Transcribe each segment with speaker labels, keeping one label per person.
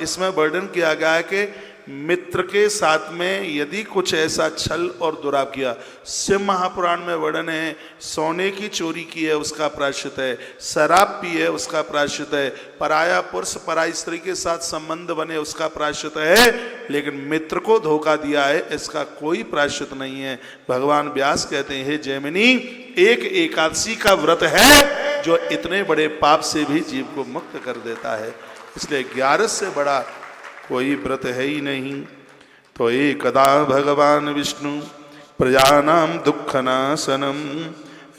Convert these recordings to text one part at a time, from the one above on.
Speaker 1: इसमें वर्णन किया गया है कि मित्र के साथ में यदि कुछ ऐसा छल और दुराव किया, शिव महापुराण में वर्णन है, सोने की चोरी की है उसका प्रायश्चित है, शराब पी है उसका प्रायश्चित है, पराया पुरुष पराई स्त्री के साथ संबंध बने उसका प्रायश्चित है, लेकिन मित्र को धोखा दिया है इसका कोई प्रायश्चित नहीं है। भगवान व्यास कहते हैं, हे जैमिनी, एक एकादशी का व्रत है जो इतने बड़े पाप से भी जीव को मुक्त कर देता है, इसलिए 11 से बड़ा कोई व्रत है ही नहीं। तो एकदा भगवान विष्णु प्रजानाम दुःखनाशनम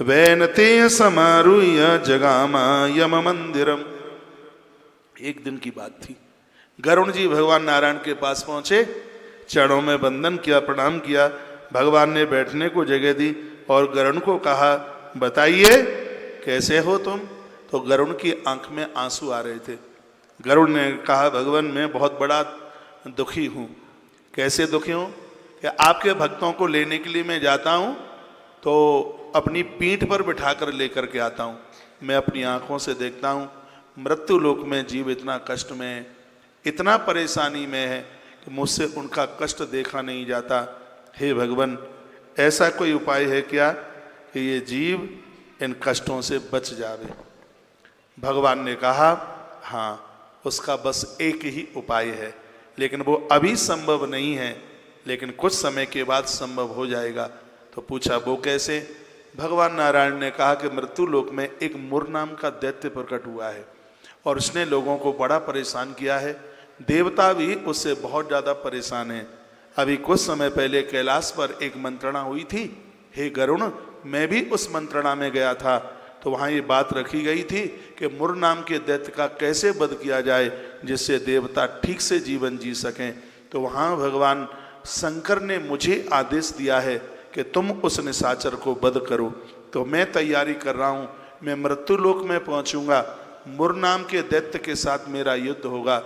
Speaker 1: वैनते समारूह्य जगामा यम मंदिरम। एक दिन की बात थी, गरुण जी भगवान नारायण के पास पहुंचे, चरणों में वंदन किया, प्रणाम किया, भगवान ने बैठने को जगह दी और गरुण को कहा, बताइए कैसे हो तुम। तो गरुण की आंख में आंसू आ रहे थे। गरुड़ ने कहा, भगवान मैं बहुत बड़ा दुखी हूँ। कैसे दुखी हूँ कि आपके भक्तों को लेने के लिए मैं जाता हूँ तो अपनी पीठ पर बिठा कर लेकर के आता हूँ, मैं अपनी आँखों से देखता हूँ मृत्यु लोक में जीव इतना कष्ट में है, इतना परेशानी में है कि मुझसे उनका कष्ट देखा नहीं जाता। हे भगवान, ऐसा कोई उपाय है क्या कि ये जीव इन कष्टों से बच जावे। भगवान ने कहा, हाँ, उसका बस एक ही उपाय है, लेकिन वो अभी संभव नहीं है, लेकिन कुछ समय के बाद संभव हो जाएगा। तो पूछा, वो कैसे। भगवान नारायण ने कहा कि मृत्यु लोक में एक मुर नाम का दैत्य प्रकट हुआ है और उसने लोगों को बड़ा परेशान किया है, देवता भी उससे बहुत ज़्यादा परेशान है। अभी कुछ समय पहले कैलाश पर एक मंत्रणा हुई थी, हे गरुण, मैं भी उस मंत्रणा में गया था, तो वहाँ ये बात रखी गई थी कि मुर नाम के दैत्य का कैसे वध किया जाए जिससे देवता ठीक से जीवन जी सकें। तो वहाँ भगवान शंकर ने मुझे आदेश दिया है कि तुम उस निशाचर को वध करो। तो मैं तैयारी कर रहा हूँ, मैं मृत्यु लोक में पहुँचूँगा, मुर नाम के दैत्य के साथ मेरा युद्ध होगा,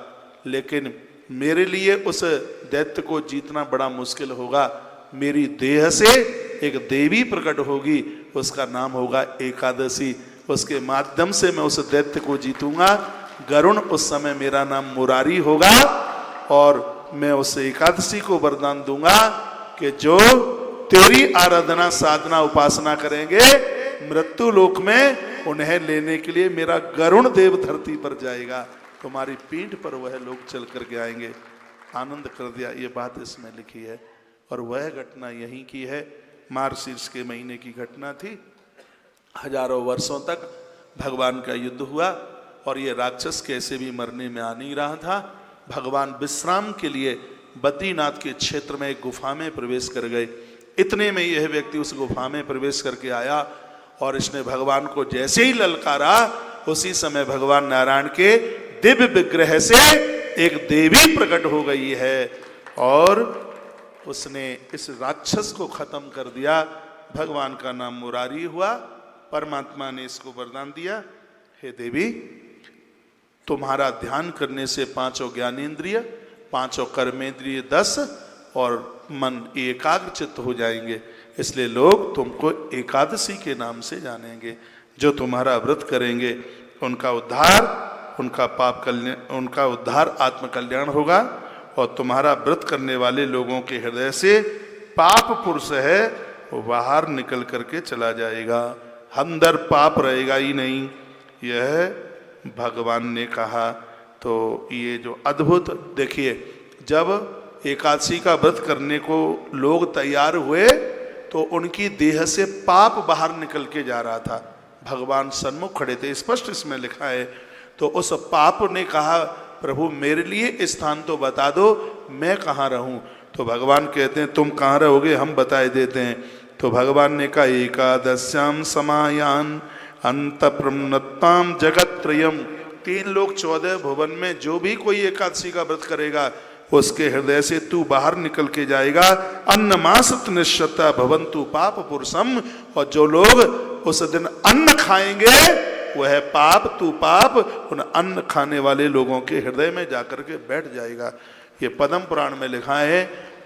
Speaker 1: लेकिन मेरे लिए उस दैत्य को जीतना बड़ा मुश्किल होगा। मेरी देह से एक देवी प्रकट होगी, उसका नाम होगा एकादशी, उसके माध्यम से मैं उस दैत्य को जीतूंगा। गरुण उस समय मेरा नाम मुरारी होगा और मैं उस एकादशी को वरदान दूंगा कि जो तेरी आराधना साधना उपासना करेंगे मृत्यु लोक में, उन्हें लेने के लिए मेरा गरुण देव धरती पर जाएगा, तुम्हारी पीठ पर वह लोग चल करके आएंगे। आनंद कर दिया, ये बात इसमें लिखी है और वह घटना यहीं की है, मार्गशीर्ष के महीने की घटना थी। हजारों वर्षों तक भगवान का युद्ध हुआ और ये राक्षस कैसे भी मरने में आ नहीं रहा था। भगवान विश्राम के लिए बद्रीनाथ के क्षेत्र में एक गुफा में प्रवेश कर गए। इतने में यह व्यक्ति उस गुफा में प्रवेश करके आया और इसने भगवान को जैसे ही ललकारा, उसी समय भगवान नारायण के दिव्य विग्रह से एक देवी प्रकट हो गई है और उसने इस राक्षस को खत्म कर दिया। भगवान का नाम मुरारी हुआ। परमात्मा ने इसको वरदान दिया, हे देवी, तुम्हारा ध्यान करने से 5 ज्ञानेंद्रिय, 5 कर्मेंद्रिय 10 और मन एकाग्र चित्त हो जाएंगे, इसलिए लोग तुमको एकादशी के नाम से जानेंगे। जो तुम्हारा व्रत करेंगे उनका उद्धार, उनका पाप कल्याण, उनका उद्धार आत्म कल्याण होगा और तुम्हारा व्रत करने वाले लोगों के हृदय से पाप पुरुष है वो बाहर निकल करके चला जाएगा, अंदर पाप रहेगा ही नहीं। यह भगवान ने कहा। तो ये जो अद्भुत, देखिए, जब एकादशी का व्रत करने को लोग तैयार हुए तो उनकी देह से पाप बाहर निकल के जा रहा था। भगवान सन्मुख खड़े थे, स्पष्ट इसमें लिखा है। तो उस पाप ने कहा, प्रभु मेरे लिए स्थान तो बता दो, मैं कहाँ रहूं। तो भगवान कहते हैं, तुम कहाँ रहोगे हम बताए देते हैं। तो भगवान ने कहा, एकादश्याम समायान अंत प्रमनत्ताम जगत्त्रयम। 3 लोक 14 भुवन में जो भी कोई एकादशी का व्रत करेगा उसके हृदय से तू बाहर निकल के जाएगा। अन्नमासत निश्चता भवन्तु पाप पुरुषम। और जो लोग उस दिन अन्न खाएंगे वह पाप, तू पाप उन अन्न खाने वाले लोगों के हृदय में जाकर के बैठ जाएगा। ये पद्म पुराण में लिखा है।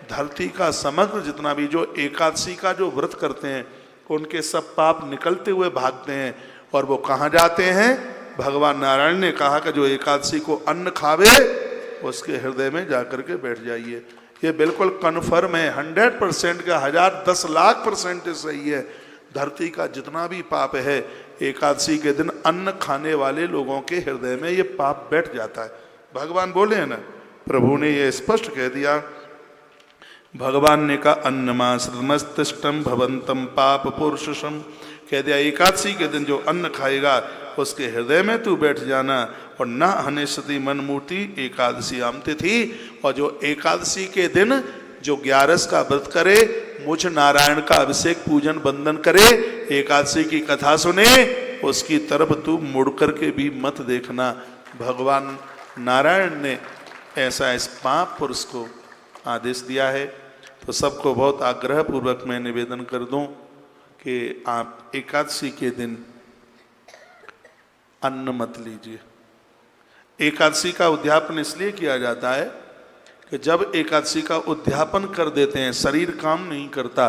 Speaker 1: धरती का समग्र जितना भी जो एकादशी का जो व्रत करते हैं उनके सब पाप निकलते हुए भागते हैं और वो कहाँ जाते हैं। भगवान नारायण ने कहा कि जो एकादशी को अन्न खावे उसके हृदय में जाकर के बैठ जाइए। ये बिल्कुल कन्फर्म है, 100% का 1000 10 लाख % सही है। धरती का जितना भी पाप है एकादशी के दिन अन्न खाने वाले लोगों के हृदय में ये पाप बैठ जाता है। भगवान बोले हैं ना, प्रभु ने ये स्पष्ट कह दिया, भगवान ने कहा अन्नमाश्रमस्तिष्ठम भवंतम पाप पुरुषम, कह दिया एकादशी के दिन जो अन्न खाएगा उसके हृदय में तू बैठ जाना। और न हनेशति मन मूर्ति एकादशी आमती थी, और जो एकादशी के दिन जो 11 का व्रत करे, मुझ नारायण का अभिषेक पूजन बंदन करे, एकादशी की कथा सुने, उसकी तरफ तू मुड़ करके भी मत देखना। भगवान नारायण ने ऐसा इस पाप पुरुष को आदेश दिया है। तो सबको बहुत आग्रह पूर्वक मैं निवेदन कर दूं कि आप एकादशी के दिन अन्न मत लीजिए। एकादशी का उद्यापन इसलिए किया जाता है कि जब एकादशी का उद्यापन कर देते हैं, शरीर काम नहीं करता,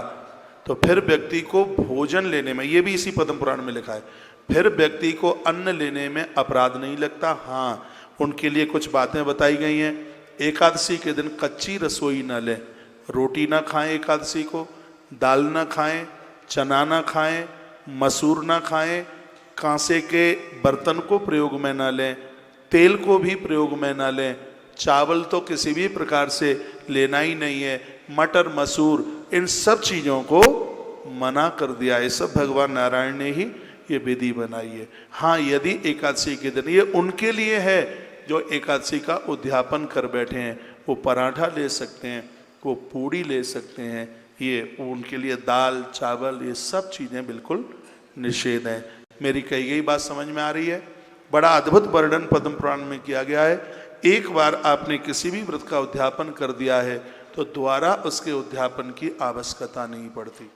Speaker 1: तो फिर व्यक्ति को भोजन लेने में, ये भी इसी पद्म पुराण में लिखा है, फिर व्यक्ति को अन्न लेने में अपराध नहीं लगता। हाँ, उनके लिए कुछ बातें बताई गई हैं। एकादशी के दिन कच्ची रसोई न लें, रोटी ना खाएं एकादशी को, दाल ना खाएं, चना ना खाएं, मसूर ना खाएं, कांसे के बर्तन को प्रयोग में ना लें, तेल को भी प्रयोग में ना लें, चावल तो किसी भी प्रकार से लेना ही नहीं है, मटर मसूर इन सब चीज़ों को मना कर दिया है। सब भगवान नारायण ने ही ये विधि बनाई है। हाँ, यदि एकादशी के दिन, ये उनके लिए है जो एकादशी का उद्यापन कर बैठे हैं, वो पराठा ले सकते हैं, वो पूड़ी ले सकते हैं, ये उनके लिए दाल चावल ये सब चीज़ें बिल्कुल निषेध हैं। मेरी कही गई बात समझ में आ रही है? बड़ा अद्भुत वर्णन पद्म पुराण में किया गया है। एक बार आपने किसी भी व्रत का उद्यापन कर दिया है तो दोबारा उसके उद्यापन की आवश्यकता नहीं पड़ती।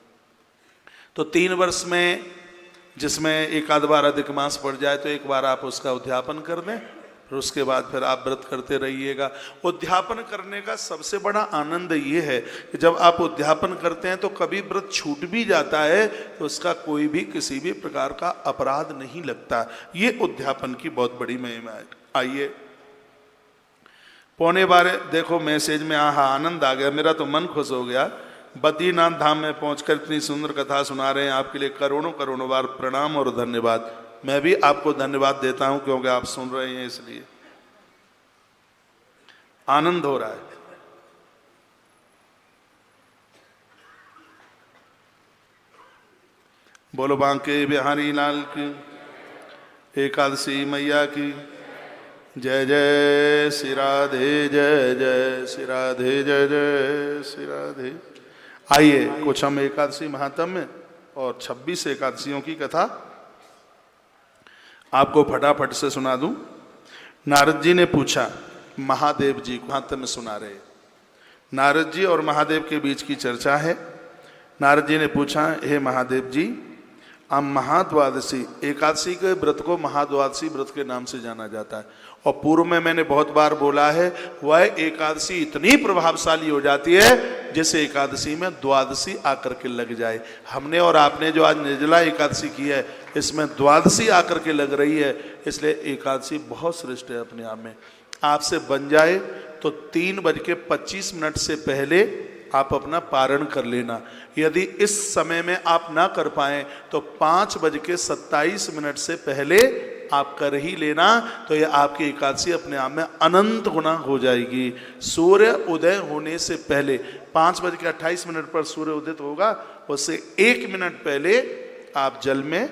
Speaker 1: तो 3 वर्ष में जिसमें एक आध बार अधिक मास पड़ जाए तो एक बार आप उसका उद्यापन कर दें, फिर उसके बाद फिर आप व्रत करते रहिएगा। उद्यापन करने का सबसे बड़ा आनंद ये है कि जब आप उद्यापन करते हैं तो कभी व्रत छूट भी जाता है तो उसका कोई भी किसी भी प्रकार का अपराध नहीं लगता। ये उद्यापन की बहुत बड़ी महिमा है। आइए 11:15 देखो मैसेज में, आहा आनंद आ गया, मेरा तो मन खुश हो गया। बद्रीनाथ धाम में पहुंचकर इतनी सुंदर कथा सुना रहे हैं, आपके लिए करोड़ों करोड़ों बार प्रणाम और धन्यवाद। मैं भी आपको धन्यवाद देता हूं क्योंकि आप सुन रहे हैं, इसलिए आनंद हो रहा है। बोलो बांके बिहारी लाल की, एकादशी मैया की जय जय श्री राधे, जय जय श्री राधे, जय जय श्री राधे। आइए कुछ हम एकादशी महात्म्य और 26 एकादशियों की कथा आपको फटाफट से सुना दूं। नारद जी ने पूछा महादेव जी को, महात्म्य सुना रहे, नारद जी और महादेव के बीच की चर्चा है। नारद जी ने पूछा, हे महादेव जी, आप महाद्वादशी एकादशी के व्रत को महाद्वादशी व्रत के नाम से जाना जाता है, और पूर्व में मैंने बहुत बार बोला है, वह एकादशी इतनी प्रभावशाली हो जाती है जिस एकादशी में द्वादशी आकर के लग जाए। हमने और आपने जो आज निर्जला एकादशी की है, इसमें द्वादशी आकर के लग रही है, इसलिए एकादशी बहुत श्रेष्ठ है अपने आप में। आपसे बन जाए तो 3:25 से पहले आप अपना पारण कर लेना। यदि इस समय में आप ना कर पाए तो 5:27 से पहले आप कर ही लेना, तो ये आपकी एकादशी अपने आप में अनंत गुना हो जाएगी। सूर्य उदय होने से पहले 5:28 पर सूर्य उदित होगा, उससे 1 मिनट पहले आप जल में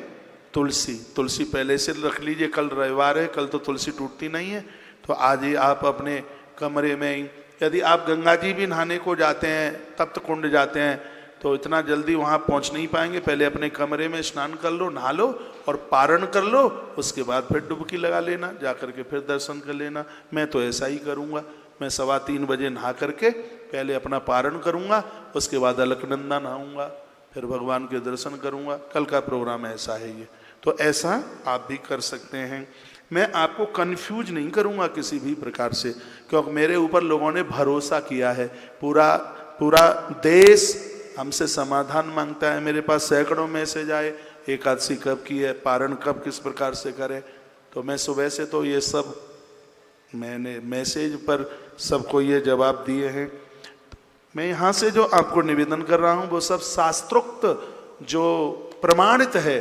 Speaker 1: तुलसी पहले से रख लीजिए। कल रविवार है, कल तो तुलसी टूटती नहीं है, तो आज ही आप अपने कमरे में ही, यदि आप गंगा जी भी नहाने को जाते हैं, तप्त कुंड जाते हैं, तो इतना जल्दी वहाँ पहुँच नहीं पाएंगे। पहले अपने कमरे में स्नान कर लो, नहा लो और पारण कर लो, उसके बाद फिर डुबकी लगा लेना, जा करके फिर दर्शन कर लेना। मैं तो ऐसा ही करूँगा। मैं 3:15 बजे नहा करके पहले अपना पारण करूँगा, उसके बाद अलकनंदा नहाऊँगा, फिर भगवान के दर्शन करूँगा। कल का प्रोग्राम ऐसा है ये, तो ऐसा आप भी कर सकते हैं। मैं आपको कंफ्यूज नहीं करूँगा किसी भी प्रकार से, क्योंकि मेरे ऊपर लोगों ने भरोसा किया है। पूरा देश हमसे समाधान मांगता है। मेरे पास सैकड़ों मैसेज आए, एकादशी कब की है, पारण कब किस प्रकार से करें। तो मैं सुबह से तो ये सब मैंने मैसेज पर सबको ये जवाब दिए हैं। मैं यहाँ से जो आपको निवेदन कर रहा हूँ वो सब शास्त्रोक्त जो प्रमाणित है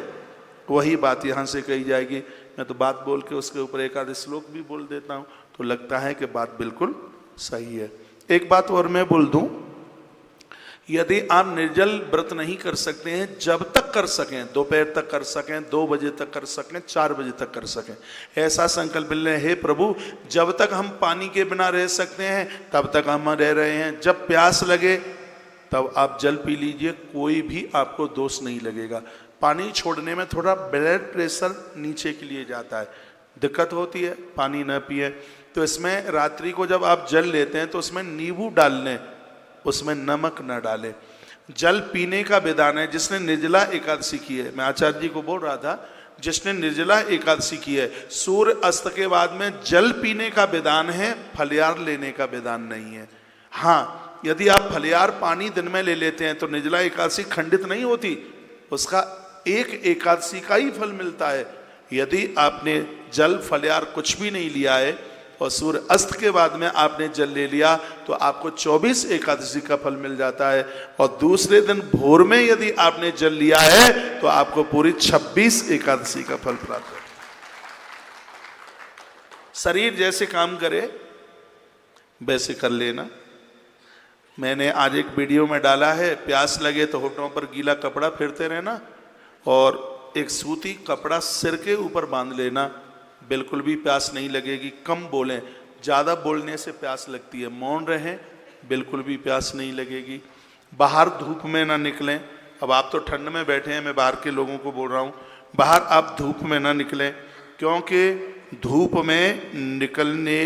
Speaker 1: वही बात यहाँ से कही जाएगी। मैं तो बात बोल के उसके ऊपर एक आध श्लोक भी बोल देता हूँ तो लगता है कि बात बिल्कुल सही है। एक बात और मैं बोल दूं, यदि आप निर्जल व्रत नहीं कर सकते हैं, जब तक कर सकें, दोपहर तक कर सकें, 2 बजे तक कर सकें, 4 बजे तक कर सकें, ऐसा संकल्प लें, हे प्रभु जब तक हम पानी के बिना रह सकते हैं तब तक हम रह रहे हैं। जब प्यास लगे तब आप जल पी लीजिए, कोई भी आपको दोष नहीं लगेगा। पानी छोड़ने में थोड़ा ब्लड प्रेशर नीचे के लिए जाता है, दिक्कत होती है, पानी न पिए। तो इसमें रात्रि को जब आप जल लेते हैं तो उसमें नींबू डाल लें, उसमें नमक न डालें। जल पीने का विधान है, जिसने निर्जला एकादशी की है, मैं आचार्य जी को बोल रहा था, जिसने निर्जला एकादशी की है, सूर्य अस्त के बाद में जल पीने का विधान है, फलियार लेने का विधान नहीं है। हाँ, यदि आप फलियार पानी दिन में ले लेते हैं तो निर्जला एकादशी खंडित नहीं होती, उसका एक एकादशी का ही फल मिलता है। यदि आपने जल फलियार कुछ भी नहीं लिया है और सूर्य अस्त के बाद में आपने जल ले लिया तो आपको 24 एकादशी का फल मिल जाता है, और दूसरे दिन भोर में यदि आपने जल लिया है तो आपको पूरी 26 एकादशी का फल प्राप्त है। शरीर जैसे काम करे वैसे कर लेना। मैंने आज एक वीडियो में डाला है, प्यास लगे तो होठों पर गीला कपड़ा फेरते रहना और एक सूती कपड़ा सिर के ऊपर बांध लेना, बिल्कुल भी प्यास नहीं लगेगी। कम बोलें, ज़्यादा बोलने से प्यास लगती है। मौन रहें, बिल्कुल भी प्यास नहीं लगेगी। बाहर धूप में ना निकलें। अब आप तो ठंड में बैठे हैं, मैं बाहर के लोगों को बोल रहा हूँ, बाहर आप धूप में ना निकलें, क्योंकि धूप में निकलने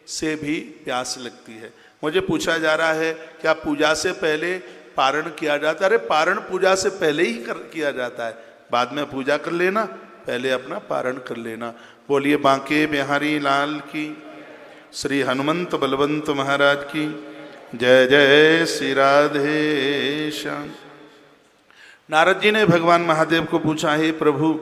Speaker 1: से भी प्यास लगती है। मुझे पूछा जा रहा है क्या पूजा से पहले पारण किया जाता है? अरे पारण पूजा से पहले ही किया जाता है, बाद में पूजा कर लेना, पहले अपना पारण कर लेना। बोलिए बांके बिहारी लाल की, श्री हनुमंत बलवंत महाराज की जय। जय श्री राधे श्याम। नारद जी ने भगवान महादेव को पूछा, हे प्रभु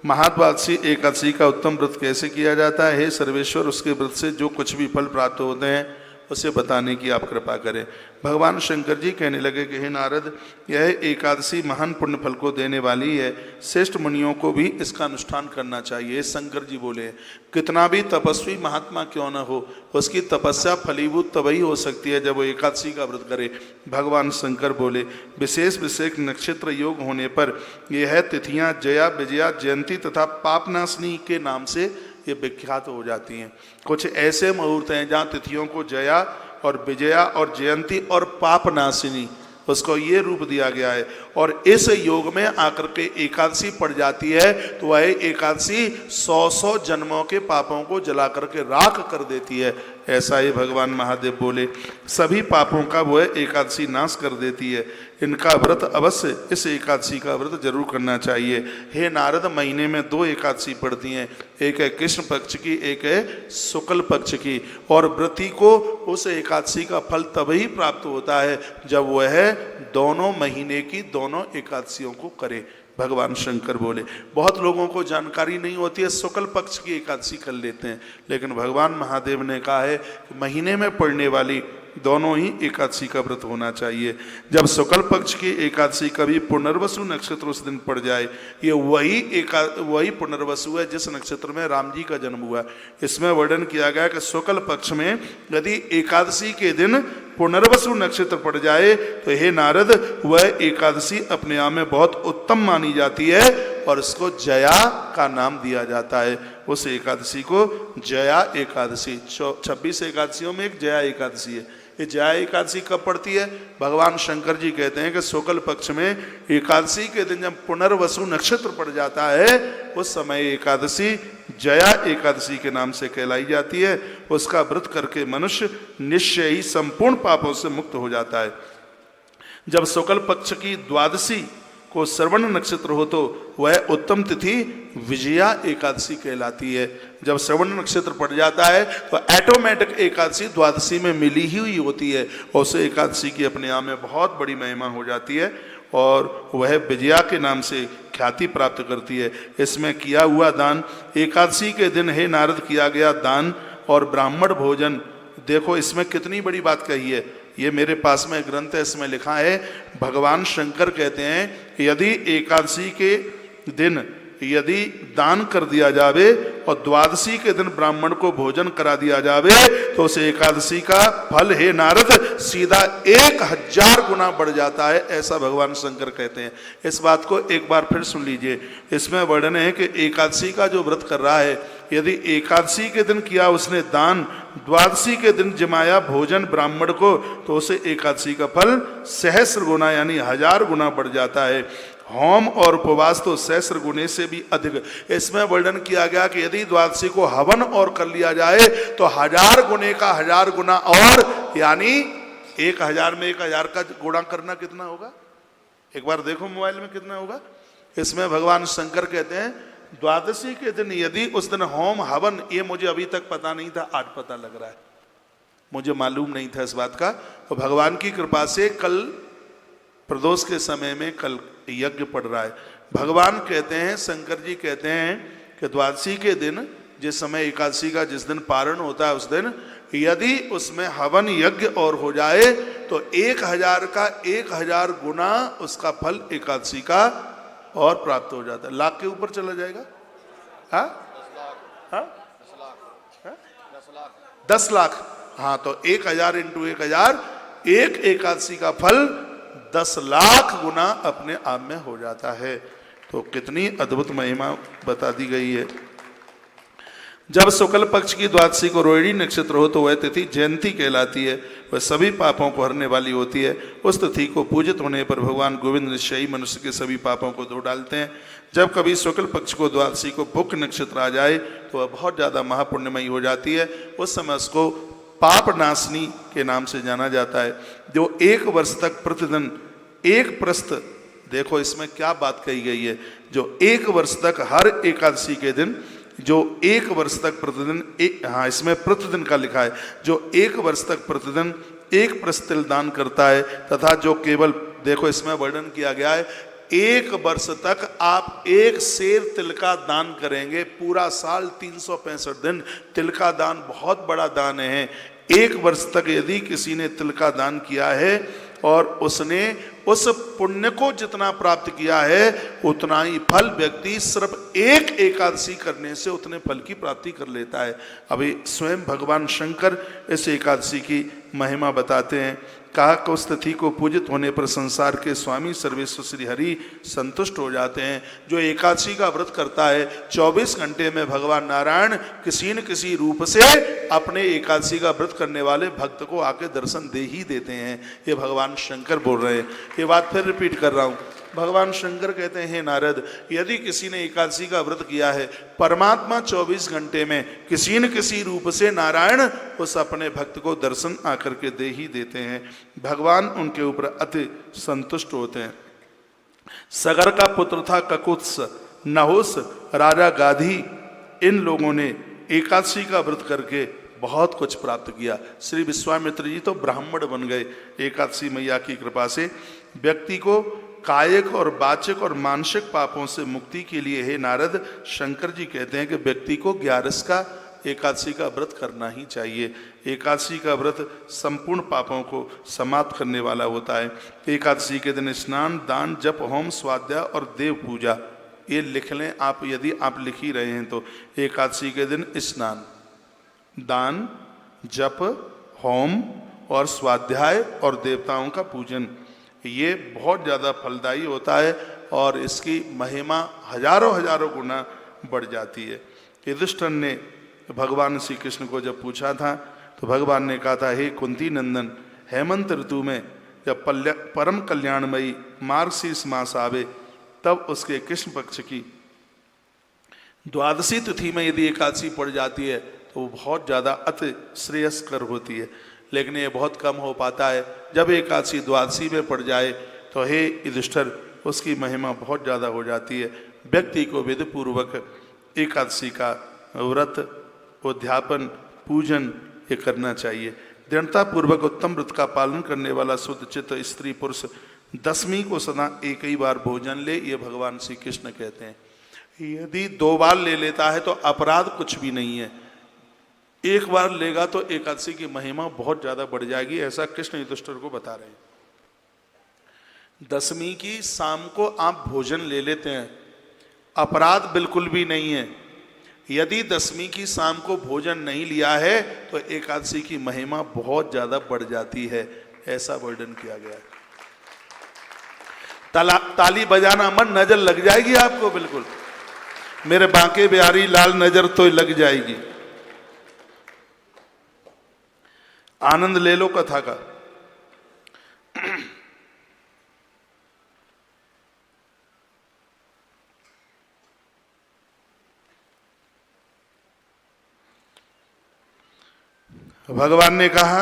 Speaker 1: महाद्वादशी एकादशी का उत्तम व्रत कैसे किया जाता है? हे सर्वेश्वर, उसके व्रत से जो कुछ भी फल प्राप्त होते हैं उसे बताने की आप कृपा करें। भगवान शंकर जी कहने लगे कि हे नारद, यह एकादशी महान पुण्य फल को देने वाली है, श्रेष्ठ मुनियों को भी इसका अनुष्ठान करना चाहिए। शंकर जी बोले, कितना भी तपस्वी महात्मा क्यों न हो, उसकी तपस्या फलीभूत तभी हो सकती है जब वो एकादशी का व्रत करे। भगवान शंकर बोले, विशेष विशेष नक्षत्र योग होने पर यह तिथियां जया, विजया, जयंती तथा पापनाशनी के नाम से ये विख्यात हो जाती हैं। कुछ ऐसे मुहूर्त हैं जहाँ तिथियों को जया और विजया और जयंती और पापनाशिनी, उसको ये रूप दिया गया है। और इस योग में आकर के एकादशी पड़ जाती है तो वह एकादशी 100 जन्मों के पापों को जला करके राख कर देती है। ऐसा ही भगवान महादेव बोले, सभी पापों का वह एकादशी नाश कर देती है। इनका व्रत अवश्य, इस एकादशी का व्रत जरूर करना चाहिए। हे नारद, महीने में 2 एकादशी पड़ती हैं, एक है कृष्ण पक्ष की, एक है शुक्ल पक्ष की, और व्रती को उस एकादशी का फल तभी प्राप्त होता है जब वह दोनों महीने की दोनों एकादशियों को करे। भगवान शंकर बोले, बहुत लोगों को जानकारी नहीं होती है, शुक्ल पक्ष की एकादशी कर लेते हैं, लेकिन भगवान महादेव ने कहा है कि महीने में पड़ने वाली दोनों ही एकादशी का व्रत होना चाहिए। जब शुक्ल पक्ष की एकादशी कभी पुनर्वसु नक्षत्र उस दिन पड़ जाए, ये वही पुनर्वसु है जिस नक्षत्र में राम जी का जन्म हुआ। इसमें वर्णन किया गया कि शुक्ल पक्ष में यदि एकादशी के दिन पुनर्वसु नक्षत्र पड़ जाए तो हे नारद, वह एकादशी अपने आप में बहुत उत्तम मानी जाती है और इसको जया का नाम दिया जाता है। उस एकादशी को जया एकादशी, 26 एकादशियों में एक जया एकादशी है। ये जया एकादशी कब पड़ती है? भगवान शंकर जी कहते हैं कि शुक्ल पक्ष में एकादशी के दिन जब पुनर्वसु नक्षत्र पड़ जाता है उस समय एकादशी जया एकादशी के नाम से कहलाई जाती है। उसका व्रत करके मनुष्य निश्चय ही संपूर्ण पापों से मुक्त हो जाता है। जब शुक्ल पक्ष की द्वादशी को श्रवण नक्षत्र हो तो वह उत्तम तिथि विजया एकादशी कहलाती है। जब श्रवण नक्षत्र पड़ जाता है तो ऑटोमेटिक एकादशी द्वादशी में मिली ही हुई होती है और उस एकादशी की अपने आप में बहुत बड़ी महिमा हो जाती है और वह विजया के नाम से ख्याति प्राप्त करती है। इसमें किया हुआ दान, एकादशी के दिन हे नारद किया गया दान और ब्राह्मण भोजन। देखो इसमें कितनी बड़ी बात कही है। ये मेरे पास में ग्रंथ है, इसमें लिखा है, भगवान शंकर कहते हैं यदि एकादशी के दिन यदि दान कर दिया जावे और द्वादशी के दिन ब्राह्मण को भोजन करा दिया जावे तो उस एकादशी का फल, हे नारद, सीधा 1000 गुना बढ़ जाता है, ऐसा भगवान शंकर कहते हैं। इस बात को एक बार फिर सुन लीजिए। इसमें वर्णन है कि एकादशी का जो व्रत कर रहा है, यदि एकादशी के दिन किया उसने दान, द्वादशी के दिन जमाया भोजन ब्राह्मण को, तो उसे एकादशी का फल सहस्र गुना यानी 1000 गुना बढ़ जाता है। होम और उपवास तो सहस्र गुने से भी अधिक। इसमें वर्णन किया गया कि यदि द्वादशी को हवन और कर लिया जाए तो 1000 गुने का 1000 गुना और, यानी 1000 में 1000 का गुणा करना कितना होगा? एक बार देखो मोबाइल में कितना होगा। इसमें भगवान शंकर कहते हैं द्वादशी के दिन यदि उस दिन होम हवन, ये मुझे अभी तक पता नहीं था, आज पता लग रहा है, मुझे मालूम नहीं था इस बात का। तो भगवान की कृपा से कल प्रदोष के समय में कल यज्ञ पड़ रहा है। भगवान कहते हैं, शंकर जी कहते हैं कि द्वादशी के दिन, जिस समय एकादशी का जिस दिन पारण होता है उस दिन यदि उसमें हवन यज्ञ और हो जाए तो 1000 का 1000 गुना उसका फल एकादशी का और प्राप्त हो जाता है। लाख के ऊपर चला जाएगा। हाँ, 10 लाख। हाँ, तो 1000 इंटू 1000, एक एकादशी का फल 10 लाख गुना अपने आप में हो जाता है। तो कितनी अद्भुत महिमा बता दी गई है। जब शुक्ल पक्ष की द्वादशी को रोहिणी नक्षत्र हो तो वह तिथि जयंती कहलाती है। वह सभी पापों को हरने वाली होती है। उस तिथि को पूजित होने पर भगवान गोविंद निश्चयी मनुष्य के सभी पापों को धो डालते हैं। जब कभी शुक्ल पक्ष को द्वादशी को भुक नक्षत्र आ जाए तो वह बहुत ज़्यादा महापुण्यमयी हो जाती है। उस समय उसको पाप नाशनी के नाम से जाना जाता है। जो 1 वर्ष तक प्रतिदिन एक प्रस्त, देखो इसमें क्या बात कही गई है, जो 1 वर्ष तक हर एकादशी के दिन, जो 1 वर्ष तक प्रतिदिन हाँ इसमें प्रतिदिन का लिखा है, जो 1 वर्ष तक प्रतिदिन 1 प्रस्त तिल दान करता है, तथा जो केवल, देखो इसमें वर्णन किया गया है, 1 वर्ष तक आप 1 सेर तिल का दान करेंगे। पूरा साल 365 दिन तिल का दान बहुत बड़ा दान है। 1 वर्ष तक यदि किसी ने तिल का दान किया है और उसने उस पुण्य को जितना प्राप्त किया है उतना ही फल व्यक्ति सिर्फ 1 एकादशी करने से उतने फल की प्राप्ति कर लेता है। अभी स्वयं भगवान शंकर इस एकादशी की महिमा बताते हैं। कहा कि उस तिथि को पूजित होने पर संसार के स्वामी सर्वेश्वर श्री हरि संतुष्ट हो जाते हैं। जो एकादशी का व्रत करता है 24 घंटे में भगवान नारायण किसी न किसी रूप से अपने एकादशी का व्रत करने वाले भक्त को आके दर्शन दे ही देते हैं। ये भगवान शंकर बोल रहे हैं। ये बात फिर रिपीट कर रहा हूँ। भगवान शंकर कहते हैं, नारद, यदि किसी ने एकादशी का व्रत किया है, परमात्मा 24 घंटे में किसी न किसी रूप से नारायण उस अपने भक्त को दर्शन आकर के दे ही देते हैं। भगवान उनके ऊपर अति संतुष्ट होते हैं। सगर का पुत्र था ककुत्स, नहुस, राजा गाधी, इन लोगों ने एकादशी का व्रत करके बहुत कुछ प्राप्त किया। श्री विश्वामित्र जी तो ब्राह्मण बन गए एकादशी मैया की कृपा से। व्यक्ति को कायिक और वाचिक और मानसिक पापों से मुक्ति के लिए, हे नारद, शंकर जी कहते हैं कि व्यक्ति को 11 का एकादशी का व्रत करना ही चाहिए। एकादशी का व्रत संपूर्ण पापों को समाप्त करने वाला होता है। एकादशी के दिन स्नान, दान, जप, होम, स्वाध्याय और देव पूजा, ये लिख लें आप, यदि आप लिख ही रहे हैं तो। एकादशी के दिन स्नान, दान, जप, होम और स्वाध्याय और देवताओं का पूजन, ये बहुत ज़्यादा फलदायी होता है और इसकी महिमा हजारों गुना बढ़ जाती है। युधिष्ठिर ने भगवान श्री कृष्ण को जब पूछा था तो भगवान ने कहा था, हे कुंती नंदन, हेमंत ऋतु में जब परम कल्याणमयी मार्गशीर्ष मास आवे तब उसके कृष्ण पक्ष की द्वादशी तिथि में यदि एकादशी पड़ जाती है तो वो बहुत ज़्यादा अति श्रेयस्कर होती है। लेकिन ये बहुत कम हो पाता है। जब एकादशी द्वादशी में पड़ जाए तो हे युधिष्ठिर, उसकी महिमा बहुत ज़्यादा हो जाती है। व्यक्ति को विधि पूर्वक एकादशी का व्रत, उद्यापन, पूजन ये करना चाहिए। दृढ़ता पूर्वक उत्तम व्रत का पालन करने वाला शुद्ध चित्त स्त्री पुरुष 10वीं को सदा एक ही बार भोजन ले, ये भगवान श्री कृष्ण कहते हैं। यदि 2 बार ले लेता है तो अपराध कुछ भी नहीं है। एक बार लेगा तो एकादशी की महिमा बहुत ज्यादा बढ़ जाएगी, ऐसा कृष्ण युधिष्ठिर को बता रहे हैं। दशमी की शाम को आप भोजन ले लेते हैं, अपराध बिल्कुल भी नहीं है। यदि दशमी की शाम को भोजन नहीं लिया है तो एकादशी की महिमा बहुत ज्यादा बढ़ जाती है, ऐसा वर्णन किया गया है। ताली बजाना मन, नजर लग जाएगी आपको, बिल्कुल मेरे बांके बिहारी लाल नजर तो लग जाएगी। आनंद ले लो कथा का। भगवान ने कहा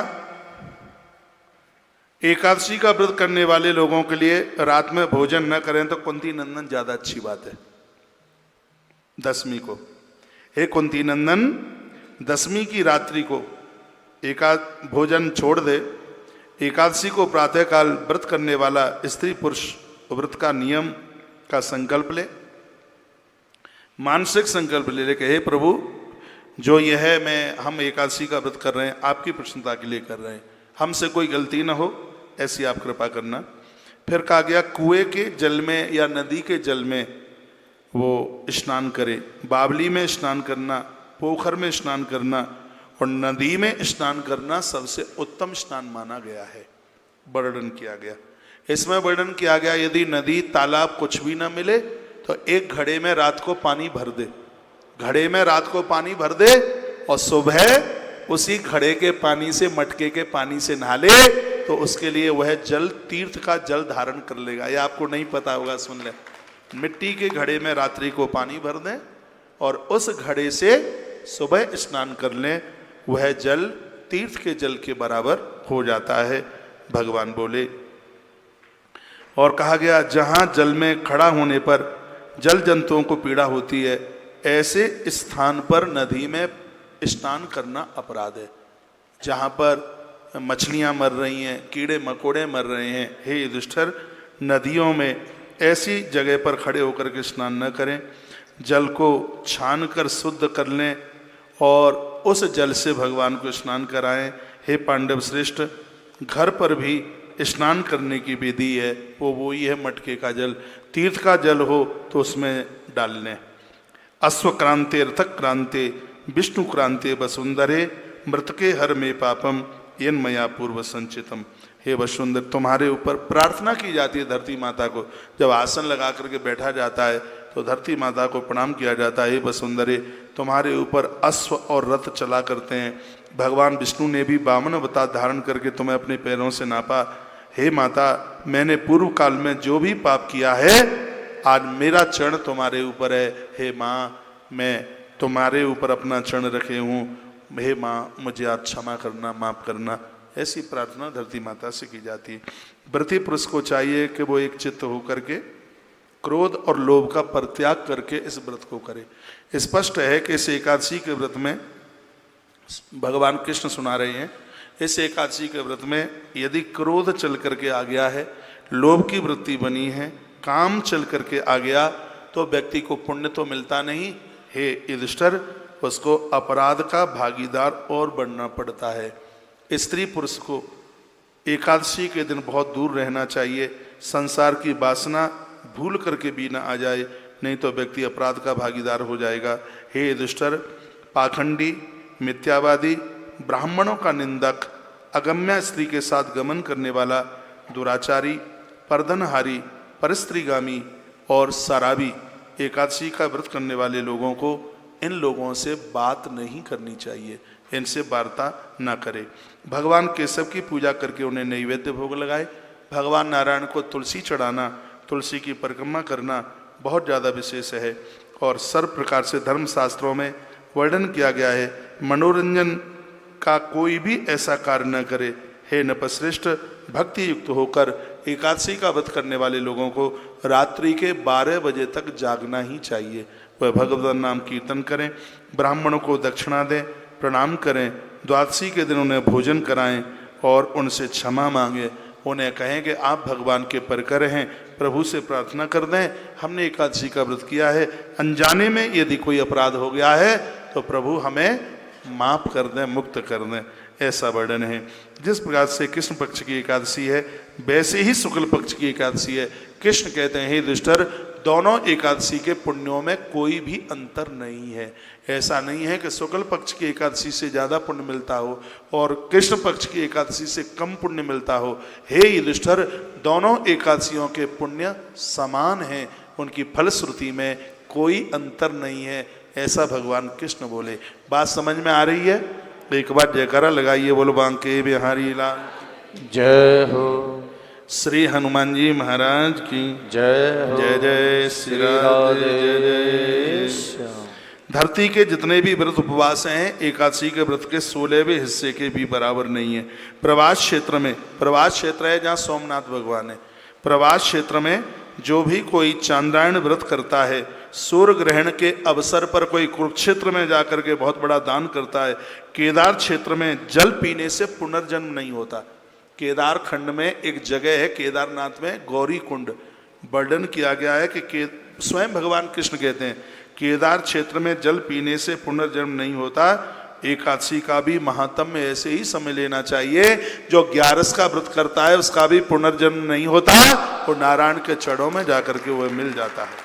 Speaker 1: एकादशी का व्रत करने वाले लोगों के लिए रात में भोजन न करें तो कुंती नंदन ज्यादा अच्छी बात है। दशमी को, हे कुंती नंदन, दशमी की रात्रि को भोजन छोड़ दे। एकादशी को प्रातःकाल व्रत करने वाला स्त्री पुरुष व्रत का नियम का संकल्प ले, मानसिक संकल्प ले कि हे प्रभु, जो यह है हम एकादशी का व्रत कर रहे हैं आपकी प्रसन्नता के लिए कर रहे हैं, हमसे कोई गलती ना हो ऐसी आप कृपा करना। फिर कहा गया कुएं के जल में या नदी के जल में वो स्नान करे। बावली में स्नान करना, पोखर में स्नान करना और नदी में स्नान करना सबसे उत्तम स्नान माना गया है, वर्णन किया गया। इसमें वर्णन किया गया यदि नदी तालाब कुछ भी ना मिले तो एक घड़े में रात को पानी भर दे, घड़े में रात को पानी भर दे और सुबह उसी घड़े के पानी से, मटके के पानी से नहा ले तो उसके लिए वह जल तीर्थ का जल धारण कर लेगा। यह आपको नहीं पता होगा, सुन ले। मिट्टी के घड़े में रात्रि को पानी भर दें और उस घड़े से सुबह स्नान कर लें, वह जल तीर्थ के जल के बराबर हो जाता है, भगवान बोले। और कहा गया जहां जल में खड़ा होने पर जल जंतुओं को पीड़ा होती है, ऐसे स्थान पर नदी में स्नान करना अपराध है। जहां पर मछलियां मर रही हैं, कीड़े मकोड़े मर रहे हैं, हे युधिष्ठिर, नदियों में ऐसी जगह पर खड़े होकर के स्नान न करें। जल को छान कर शुद्ध कर लें और उस जल से भगवान को स्नान कराएं। हे पांडव श्रेष्ठ, घर पर भी स्नान करने की विधि है, वो ही है मटके का जल। तीर्थ का जल हो तो उसमें डाल लें। अश्वक्रांते रथक्रांते विष्णु क्रांते वसुंधरे मृतके हर में पापम येन मया पूर्व संचितम। हे वसुंधर, तुम्हारे ऊपर प्रार्थना की जाती है धरती माता को। जब आसन लगा करके बैठा जाता है तो धरती माता को प्रणाम किया जाता है। हे वसुंधरे, तुम्हारे ऊपर अश्व और रथ चला करते हैं। भगवान विष्णु ने भी वामन अवतार धारण करके तुम्हें अपने पैरों से नापा। हे माता, मैंने पूर्व काल में जो भी पाप किया है आज मेरा चरण तुम्हारे ऊपर है। हे माँ, मैं तुम्हारे ऊपर अपना चरण रखे हूँ। हे माँ, मुझे आप क्षमा करना, माफ करना। ऐसी प्रार्थना धरती माता से की जाती है। व्रती पुरुष को चाहिए कि वो एक चित्त होकर के क्रोध और लोभ का परित्याग करके इस व्रत को करे। स्पष्ट है कि इस एकादशी के व्रत में भगवान कृष्ण सुना रहे हैं, इस एकादशी के व्रत में यदि क्रोध चल करके आ गया है, लोभ की वृत्ति बनी है, काम चल करके आ गया तो व्यक्ति को पुण्य तो मिलता नहीं, हे युधिष्ठिर, उसको अपराध का भागीदार और बनना पड़ता है। स्त्री पुरुष को एकादशी के दिन बहुत दूर रहना चाहिए। संसार की वासना भूल करके भी ना आ जाए, नहीं तो व्यक्ति अपराध का भागीदार हो जाएगा। हे युधिष्ठिर, पाखंडी, मिथ्यावादी, ब्राह्मणों का निंदक, अगम्या स्त्री के साथ गमन करने वाला, दुराचारी, पर्दनहारी, परस्त्रीगामी और शराबी एकादशी का व्रत करने वाले लोगों को इन लोगों से बात नहीं करनी चाहिए, इनसे वार्ता ना करे। भगवान केशव की पूजा करके उन्हें नैवेद्य भोग लगाए। भगवान नारायण को तुलसी चढ़ाना, तुलसी की परिक्रमा करना बहुत ज़्यादा विशेष है और सर्व प्रकार से धर्मशास्त्रों में वर्णन किया गया है। मनोरंजन का कोई भी ऐसा कार्य न करे। हे नपश्रेष्ठ, भक्ति युक्त होकर एकादशी का व्रत करने वाले लोगों को रात्रि के 12 बजे तक जागना ही चाहिए। वह भगवान नाम कीर्तन करें, ब्राह्मणों को दक्षिणा दें, प्रणाम करें, द्वादशी के दिन उन्हें भोजन कराएं और उनसे क्षमा मांगें। उन्हें कहें कि आप भगवान के परकर हैं, प्रभु से प्रार्थना कर दें, हमने एकादशी का व्रत किया है, अनजाने में यदि कोई अपराध हो गया है तो प्रभु हमें माफ कर दें, मुक्त कर दें, ऐसा वर्णन है। जिस प्रकार से कृष्ण पक्ष की एकादशी है वैसे ही शुक्ल पक्ष की एकादशी है। कृष्ण कहते हैं, हे दुष्टर, दोनों एकादशी के पुण्यों में कोई भी अंतर नहीं है। ऐसा नहीं है कि शुक्ल पक्ष की एकादशी से ज़्यादा पुण्य मिलता हो और कृष्ण पक्ष की एकादशी से कम पुण्य मिलता हो। हे युधिष्ठिर, दोनों एकादशियों के पुण्य समान हैं, उनकी फलश्रुति में कोई अंतर नहीं है, ऐसा भगवान कृष्ण बोले। बात समझ में आ रही है? एक बार जयकारा लगाइए, बोलो बांके बिहारी लाल
Speaker 2: जय हो।
Speaker 1: श्री हनुमान जी महाराज की
Speaker 2: जय हो।
Speaker 1: जय जय श्री राधे जय जय श्याम। धरती के जितने भी व्रत उपवास हैं एकादशी के व्रत के 16वें हिस्से के भी बराबर नहीं है। प्रवास क्षेत्र में, प्रवास क्षेत्र है जहाँ सोमनाथ भगवान है, प्रवास क्षेत्र में जो भी कोई चांद्रायण व्रत करता है, सूर्य ग्रहण के अवसर पर कोई कुरुक्षेत्र में जाकर के बहुत बड़ा दान करता है, केदार क्षेत्र में जल पीने से पुनर्जन्म नहीं होता। केदार खंड में एक जगह है केदारनाथ में, गौरी कुंड, वर्णन किया गया है कि स्वयं भगवान कृष्ण कहते हैं केदार क्षेत्र में जल पीने से पुनर्जन्म नहीं होता। एकादशी का भी महात्म्य ऐसे ही समझ लेना चाहिए। जो 11 का व्रत करता है उसका भी पुनर्जन्म नहीं होता और नारायण के चरणों में जाकर के वह मिल जाता है।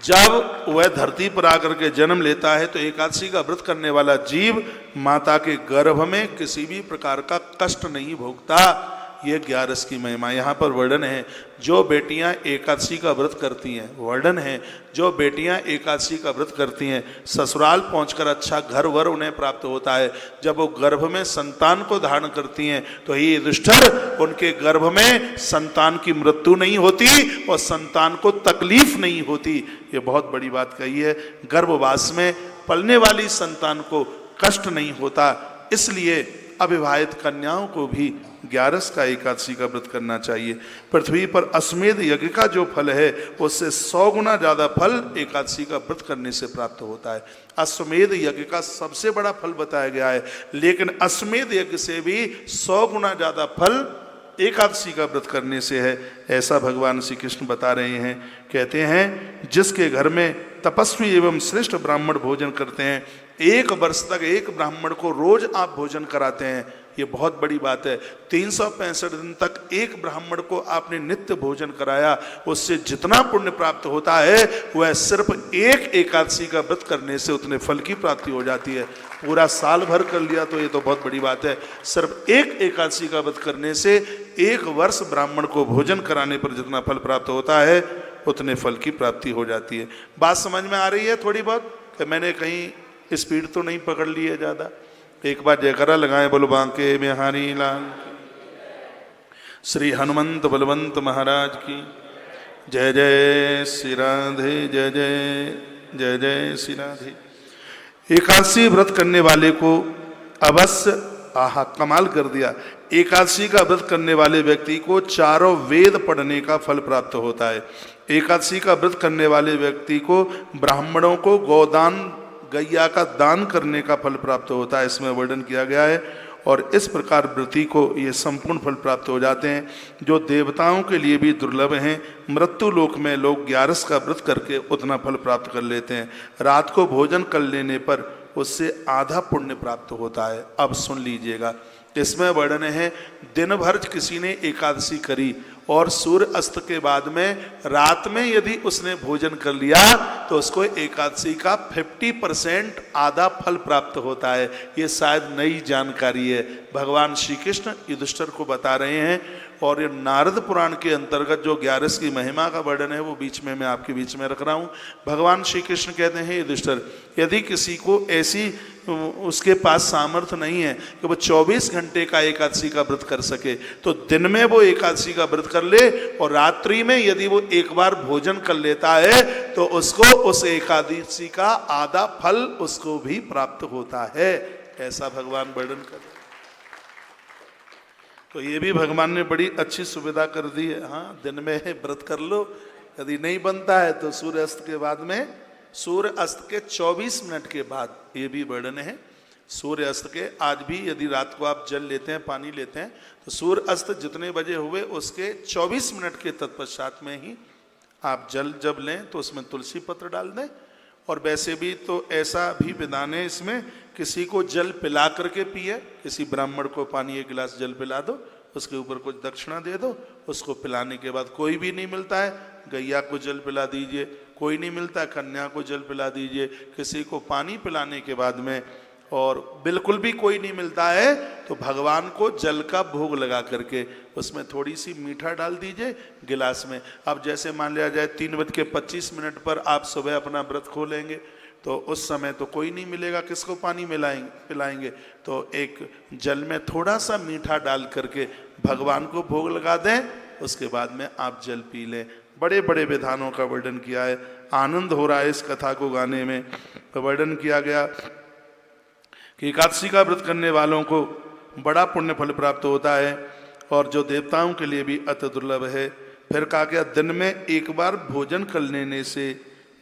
Speaker 1: जब वह धरती पर आकर के जन्म लेता है तो एकादशी का व्रत करने वाला जीव माता के गर्भ में किसी भी प्रकार का कष्ट नहीं भोगता। ये 11 की महिमा यहाँ पर वर्णन है। जो बेटियाँ एकादशी का व्रत करती हैं, वर्णन है, जो बेटियाँ एकादशी का व्रत करती हैं ससुराल पहुंचकर अच्छा घर वर उन्हें प्राप्त होता है। जब वो गर्भ में संतान को धारण करती हैं तो ये युधिष्ठिर, उनके गर्भ में संतान की मृत्यु नहीं होती और संतान को तकलीफ नहीं होती। ये बहुत बड़ी बात कही है। गर्भवास में पलने वाली संतान को कष्ट नहीं होता। इसलिए अविवाहित कन्याओं को भी 11 का एकादशी का व्रत करना चाहिए। पृथ्वी पर अश्वमेध यज्ञ का जो फल है उससे 100 गुना ज़्यादा फल एकादशी का व्रत करने से प्राप्त होता है। अश्वमेध यज्ञ का सबसे बड़ा फल बताया गया है, लेकिन अश्वमेध यज्ञ से भी 100 गुना ज़्यादा फल एकादशी का व्रत करने से है, ऐसा भगवान श्री कृष्ण बता रहे हैं। कहते हैं, जिसके घर में तपस्वी एवं श्रेष्ठ ब्राह्मण भोजन करते हैं, 1 वर्ष तक एक ब्राह्मण को रोज आप भोजन कराते हैं, ये बहुत बड़ी बात है। 365 दिन तक एक ब्राह्मण को आपने नित्य भोजन कराया, उससे जितना पुण्य प्राप्त होता है वह सिर्फ एक एकादशी का व्रत करने से उतने फल की प्राप्ति हो जाती है। पूरा साल भर कर लिया तो ये तो बहुत बड़ी बात है, सिर्फ एक एकादशी का व्रत करने से 1 वर्ष ब्राह्मण को भोजन कराने पर जितना फल प्राप्त होता है उतने फल की प्राप्ति हो जाती है। बात समझ में आ रही है थोड़ी बहुत? कि मैंने कहीं स्पीड तो नहीं पकड़ ली है ज़्यादा? एक बार जयकारा लगाएं, बोलो बांके बिहारी लाल श्री हनुमंत बलवंत महाराज की जय जय श्री राधे जय जय जय जय श्री राधे। एकादशी व्रत करने वाले को अवश्य, आहा कमाल कर दिया, एकादशी का व्रत करने वाले व्यक्ति को 4 वेद पढ़ने का फल प्राप्त होता है। एकादशी का व्रत करने वाले व्यक्ति को ब्राह्मणों को गोदान, गैया का दान करने का फल प्राप्त होता है, इसमें वर्णन किया गया है। और इस प्रकार व्रती को ये संपूर्ण फल प्राप्त हो जाते हैं, जो देवताओं के लिए भी दुर्लभ हैं। मृत्यु लोक में लोग 11 का व्रत करके उतना फल प्राप्त कर लेते हैं। रात को भोजन कर लेने पर उससे आधा पुण्य प्राप्त होता है। अब सुन लीजिएगा, इसमें वर्णन है, दिन भर किसी ने एकादशी करी और सूर्य अस्त के बाद में रात में यदि उसने भोजन कर लिया तो उसको एकादशी का 50% आधा फल प्राप्त होता है। ये शायद नई जानकारी है, भगवान श्री कृष्ण युधिष्ठिर को बता रहे हैं। और ये नारद पुराण के अंतर्गत जो 11 की महिमा का वर्णन है वो बीच में मैं आपके बीच में रख रहा हूँ। भगवान श्री कृष्ण कहते हैं, युधिष्ठिर, यदि किसी को ऐसी उसके पास सामर्थ्य नहीं है कि वो 24 घंटे का एकादशी का व्रत कर सके, तो दिन में वो एकादशी का व्रत कर ले और रात्रि में यदि वो एक बार भोजन कर लेता है तो उसको उस एकादशी का आधा फल उसको भी प्राप्त होता है, ऐसा भगवान वर्णन कर। तो ये भी भगवान ने बड़ी अच्छी सुविधा कर दी है। हाँ, दिन में व्रत कर लो, यदि नहीं बनता है तो सूर्य अस्त के बाद में, सूर्य अस्त के 24 मिनट के बाद, ये भी वर्णन है। सूर्य अस्त के, आज भी यदि रात को आप जल लेते हैं, पानी लेते हैं, तो सूर्य अस्त जितने बजे हुए उसके 24 मिनट के तत्पश्चात में ही आप जल जब लें तो उसमें तुलसी पत्र डाल दें और वैसे भी तो ऐसा भी विधान है इसमें, किसी को जल पिला करके पिए, किसी ब्राह्मण को पानी एक गिलास जल पिला दो, उसके ऊपर कुछ दक्षिणा दे दो, उसको पिलाने के बाद कोई भी नहीं मिलता है गैया को जल पिला दीजिए, कोई नहीं मिलता कन्या को जल पिला दीजिए, किसी को पानी पिलाने के बाद में, और बिल्कुल भी कोई नहीं मिलता है तो भगवान को जल का भोग लगा करके उसमें थोड़ी सी मीठा डाल दीजिए गिलास में। अब जैसे मान लिया जाए 3:25 पर आप सुबह अपना व्रत खोलेंगे तो उस समय तो कोई नहीं मिलेगा, किसको पानी पिलाएंगे, तो एक जल में थोड़ा सा मीठा डाल करके भगवान को भोग लगा दें, उसके बाद में आप जल पी लें। बड़े बड़े विधानों का वर्णन किया है, आनंद हो रहा है इस कथा को गाने में। तो वर्णन किया गया कि एकादशी का व्रत करने वालों को बड़ा पुण्य फल प्राप्त होता है और जो देवताओं के लिए भी अति दुर्लभ है। फिर कहा गया दिन में एक बार भोजन कर लेने से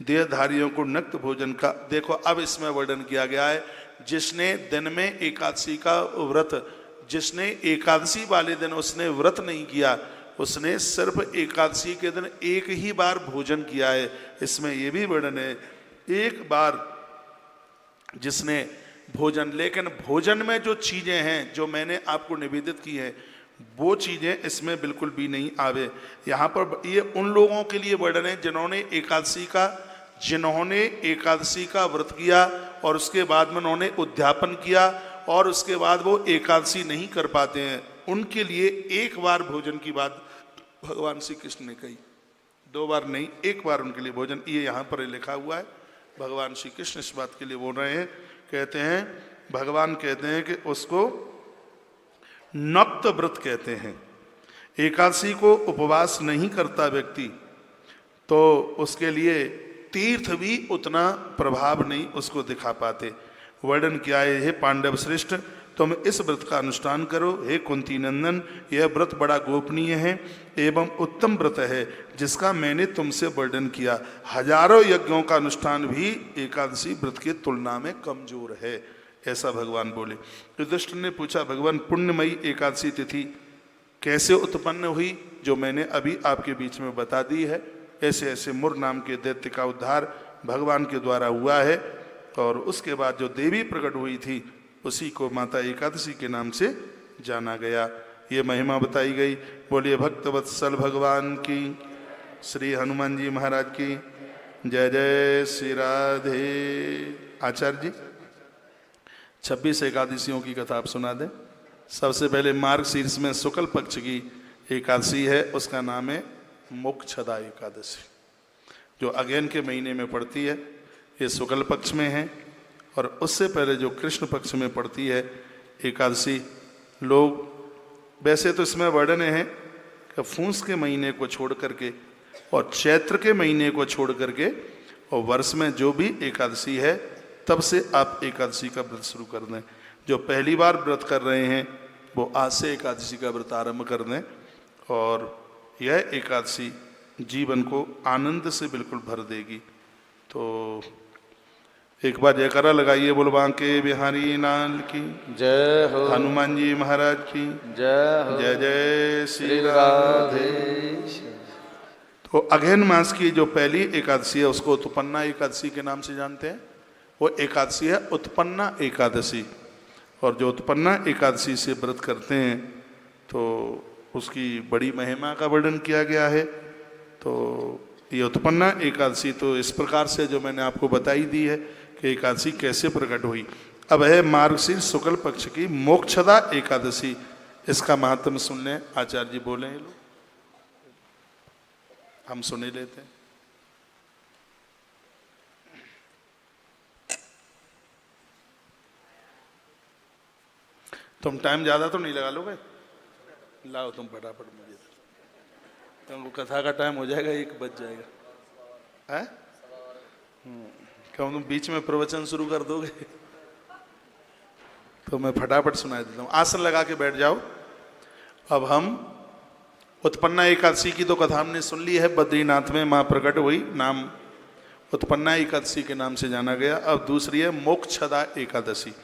Speaker 1: देहधारियों को नक्त भोजन का, देखो अब इसमें वर्णन किया गया है, जिसने दिन में एकादशी का व्रत, जिसने एकादशी वाले दिन उसने व्रत नहीं किया, उसने सिर्फ एकादशी के दिन एक ही बार भोजन किया है। इसमें यह भी वर्णन है, एक बार जिसने भोजन, लेकिन भोजन में जो चीज़ें हैं जो मैंने आपको निवेदित की है वो चीज़ें इसमें बिल्कुल भी नहीं आवे। यहाँ पर ये उन लोगों के लिए वर्णन है जिन्होंने एकादशी का व्रत किया और उसके बाद में उन्होंने उद्यापन किया और उसके बाद वो एकादशी नहीं कर पाते हैं, उनके लिए एक बार भोजन की बात भगवान श्री कृष्ण ने कही, 2 बार नहीं, एक बार उनके लिए भोजन, ये यहाँ पर लिखा हुआ है। भगवान श्री कृष्ण इस बात के लिए बोल रहे हैं, कहते हैं, भगवान कहते हैं कि उसको नक्त व्रत कहते हैं। एकादशी को उपवास नहीं करता व्यक्ति तो उसके लिए तीर्थ भी उतना प्रभाव नहीं उसको दिखा पाते। वर्णन किया है, हे पांडव श्रेष्ठ तुम इस व्रत का अनुष्ठान करो, हे कुंती नंदन यह व्रत बड़ा गोपनीय है एवं उत्तम व्रत है जिसका मैंने तुमसे वर्णन किया। हजारों यज्ञों का अनुष्ठान भी एकादशी व्रत की तुलना में कमजोर है, ऐसा भगवान बोले। युधिष्ठिर ने पूछा, भगवान पुण्यमयी एकादशी तिथि कैसे उत्पन्न हुई, जो मैंने अभी आपके बीच में बता दी है। ऐसे ऐसे मुर नाम के दैत्य का उद्धार भगवान के द्वारा हुआ है और उसके बाद जो देवी प्रकट हुई थी उसी को माता एकादशी के नाम से जाना गया। ये महिमा बताई गई। बोलिए भक्तवत्सल भगवान की, श्री हनुमान जी महाराज की जय जय श्री राधे। आचार्य जी 26 एकादशियों की कथा आप सुना दें। सबसे पहले मार्गशीर्ष में शुक्ल पक्ष की एकादशी है, उसका नाम है मोक्षदा एकादशी, जो अगेन के महीने में पड़ती है। ये शुक्ल पक्ष में है और उससे पहले जो कृष्ण पक्ष में पड़ती है एकादशी, लोग वैसे तो इसमें वर्णन है कि फूस के महीने को छोड़ करके और चैत्र के महीने को छोड़ करके और वर्ष में जो भी एकादशी है तब से आप एकादशी का व्रत शुरू कर दें। जो पहली बार व्रत कर रहे हैं वो आज से एकादशी का व्रत आरंभ कर दें और यह एकादशी जीवन को आनंद से बिल्कुल भर देगी। तो एक बार जयकारा लगाइए, बोल बांके बिहारी लाल की
Speaker 2: जय हो,
Speaker 1: हनुमान जी महाराज की
Speaker 2: जय हो,
Speaker 1: जय जय श्री
Speaker 2: श्री
Speaker 1: राधे।
Speaker 2: राधे।
Speaker 1: तो अगहन मास की जो पहली एकादशी है उसको उत्पन्ना एकादशी के नाम से जानते हैं। वो एकादशी है उत्पन्ना एकादशी, और जो उत्पन्ना एकादशी से व्रत करते हैं तो उसकी बड़ी महिमा का वर्णन किया गया है। तो ये उत्पन्ना एकादशी तो इस प्रकार से जो मैंने आपको बताई दी है कि एकादशी कैसे प्रकट हुई। अब है मार्गशीर्ष शुक्ल पक्ष की मोक्षदा एकादशी, इसका महात्म सुन लें। आचार्य जी बोले, ये लोग हम सुन ही लेते हैं। तुम टाइम ज्यादा तो नहीं लगा लोगे, लाओ तुम फटाफट मुझे, तुमको कथा का टाइम हो जाएगा, 1 बज जाएगा है। क्यों तुम बीच में प्रवचन शुरू कर दोगे तो मैं फटाफट सुना देता हूँ। आसन लगा के बैठ जाओ। अब हम उत्पन्ना एकादशी की तो कथा हमने सुन ली है, बद्रीनाथ में माँ प्रकट हुई, नाम उत्पन्ना एकादशी के नाम से जाना गया। अब दूसरी है मोक्षदा एकादशी।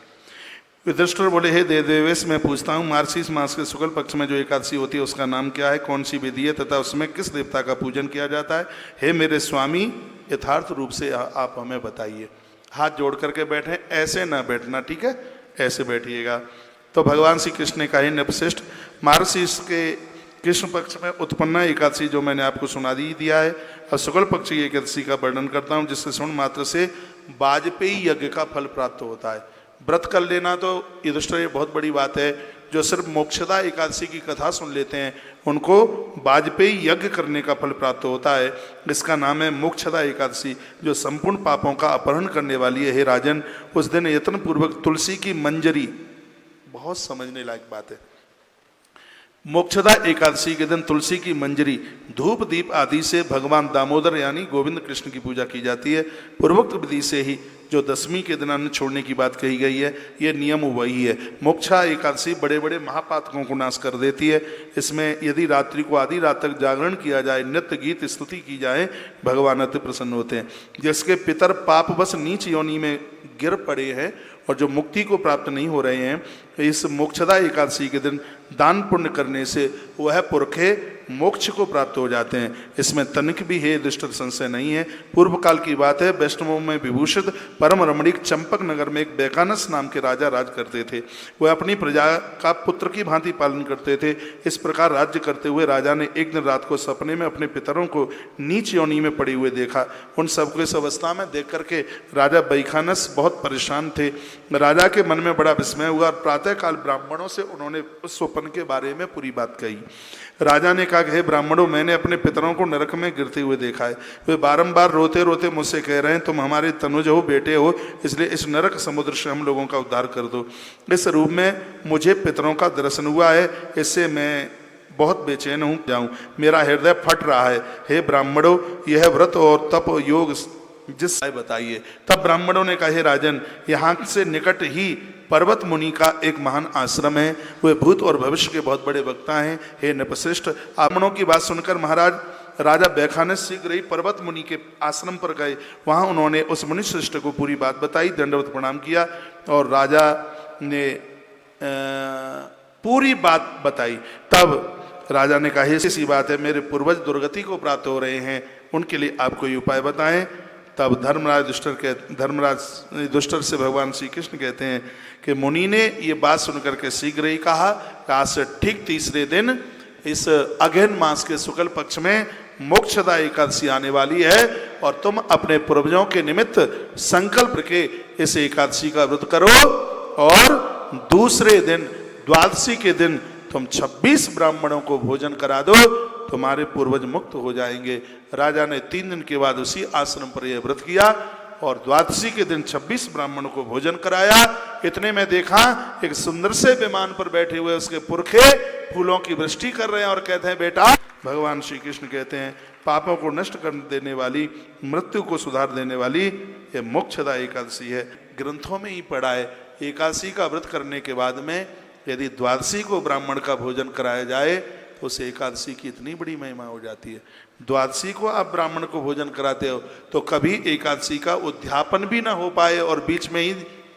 Speaker 1: युधिष्ठिर बोले, हे देवेश मैं पूछता हूँ, मार्गशीर्ष मास के शुक्ल पक्ष में जो एकादशी होती है उसका नाम क्या है, कौन सी विधि है तथा उसमें किस देवता का पूजन किया जाता है। हे मेरे स्वामी यथार्थ रूप से आप हमें बताइए। हाथ जोड़ करके बैठे, ऐसे ना बैठना, ठीक है, ऐसे बैठिएगा। तो भगवान श्री कृष्ण ने कहा, हे नृपश्रेष्ठ, मार्गशीर्ष के कृष्ण पक्ष में उत्पन्ना एकादशी जो मैंने आपको सुना दिया है, और शुक्ल पक्ष की एकादशी का वर्णन करता हूँ, जिसके सुन मात्र से वाजपेयी यज्ञ का फल प्राप्त होता है। व्रत कर लेना तो युधिष्ठिर ये बहुत बड़ी बात है। जो सिर्फ मोक्षदा एकादशी की कथा सुन लेते हैं उनको वाजपेयी यज्ञ करने का फल प्राप्त होता है। इसका नाम है मोक्षदा एकादशी, जो संपूर्ण पापों का अपहरण करने वाली है। हे राजन, उस दिन यत्न पूर्वक तुलसी की मंजरी, बहुत समझने लायक बात है, मोक्षदा एकादशी के दिन तुलसी की मंजरी, धूप दीप आदि से भगवान दामोदर यानी गोविंद कृष्ण की पूजा की जाती है। पूर्वोक्त विधि से ही जो दशमी के दिन अन्न छोड़ने की बात कही गई है, ये नियम वही है। मोक्षा एकादशी बड़े बड़े महापातकों को नाश कर देती है। इसमें यदि रात्रि को आधी रात तक जागरण किया जाए, नृत्य गीत स्तुति की जाए, भगवान अति प्रसन्न होते हैं। जिसके पितर पापवश नीच योनि में गिर पड़े हैं और जो मुक्ति को प्राप्त नहीं हो रहे हैं, इस मोक्षदा एकादशी के दिन दान पुण्य करने से वह पुरखे मोक्ष को प्राप्त हो जाते हैं। इसमें तनिक भी है दुष्ट संशय नहीं है। पूर्व काल की बात है, वैष्णवों में विभूषित परम रमणीक चंपक नगर में एक बैकानस नाम के राजा राज करते थे। वह अपनी प्रजा का पुत्र की भांति पालन करते थे। इस प्रकार राज्य करते हुए राजा ने एक दिन रात को सपने में अपने पितरों को नीच योनि में पड़े हुए देखा। उन सबको इस अवस्था में देख करके राजा बैखानस बहुत परेशान थे। राजा के मन में बड़ा विस्मय हुआ और प्रातःकाल ब्राह्मणों से उन्होंने उस स्वप्न के बारे में पूरी बात कही। राजा ने कहा, हे ब्राह्मणों, मैंने अपने पितरों को नरक में गिरते हुए देखा है। वे बारंबार रोते रोते मुझसे कह रहे हैं, तुम हमारे तनुज हो, बेटे हो, इसलिए इस नरक समुद्र से हम लोगों का उद्धार कर दो। इस रूप में मुझे पितरों का दर्शन हुआ है, इससे मैं बहुत बेचैन हूँ जाऊँ, मेरा हृदय फट रहा है। हे ब्राह्मणों, यह व्रत और तप योग जिस बताइए। तब ब्राह्मणों ने कहा, हे राजन, यहाँ से निकट ही पर्वत मुनि का एक महान आश्रम है। वे भूत और भविष्य के बहुत बड़े वक्ता हैं। हे नृपश्रेष्ठ, ब्राह्मणों की बात सुनकर महाराज राजा बैखानस शीघ्र ही पर्वत मुनि के आश्रम पर गए। वहाँ उन्होंने उस मुनि श्रेष्ठ को पूरी बात बताई, दंडवत प्रणाम किया और राजा ने पूरी बात बताई। तब राजा ने कहा, ऐसी बात है, मेरे पूर्वज दुर्गति को प्राप्त हो रहे हैं, उनके लिए आप कोई उपाय बताएं। तब धर्मराज युधिष्ठिर से भगवान श्री कृष्ण कहते हैं कि मुनि ने ये बात सुनकर के शीघ्र ही कहा, आज से ठीक तीसरे दिन इस अगहन मास के शुक्ल पक्ष में मोक्षदा एकादशी आने वाली है और तुम अपने पूर्वजों के निमित्त संकल्प के इस एकादशी का व्रत करो और दूसरे दिन द्वादशी के दिन तुम 26 ब्राह्मणों को भोजन करा दो, तुम्हारे पूर्वज मुक्त हो जाएंगे। राजा ने 3 दिन के बाद उसी आश्रम पर यह व्रत किया और द्वादशी के दिन 26 ब्राह्मणों को भोजन कराया। इतने में देखा एक सुंदर से विमान पर बैठे हुए उसके पुरखे फूलों की वृष्टि कर रहे हैं और कहते हैं, बेटा, भगवान श्री कृष्ण कहते हैं, पापों को नष्ट कर देने वाली, मृत्यु को सुधार देने वाली ये मोक्षदा एकादशी है। ग्रंथों में ही पढ़ा है, एकादशी का व्रत करने के बाद में यदि द्वादशी को ब्राह्मण का भोजन कराया जाए तो उस एकादशी की इतनी बड़ी महिमा हो जाती है। द्वादशी को आप ब्राह्मण को भोजन कराते हो तो कभी एकादशी का उद्यापन भी ना हो पाए और बीच में ही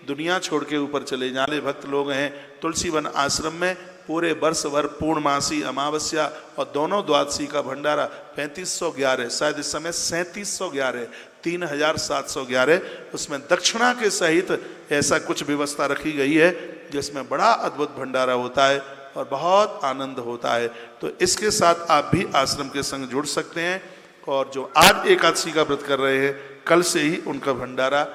Speaker 1: दुनिया छोड़ के ऊपर चले जाने भक्त लोग हैं। तुलसीवन आश्रम में पूरे वर्ष भर पूर्णमासी, अमावस्या और दोनों द्वादशी का भंडारा 3511, शायद इस समय 3711, 3711, उसमें दक्षिणा के सहित ऐसा कुछ व्यवस्था रखी गई है जिसमें बड़ा अद्भुत भंडारा होता है और बहुत आनंद होता है। तो इसके साथ आप भी आश्रम के संग जुड़ सकते हैं और जो आज एकादशी का व्रत कर रहे हैं, कल से ही उनका भंडारा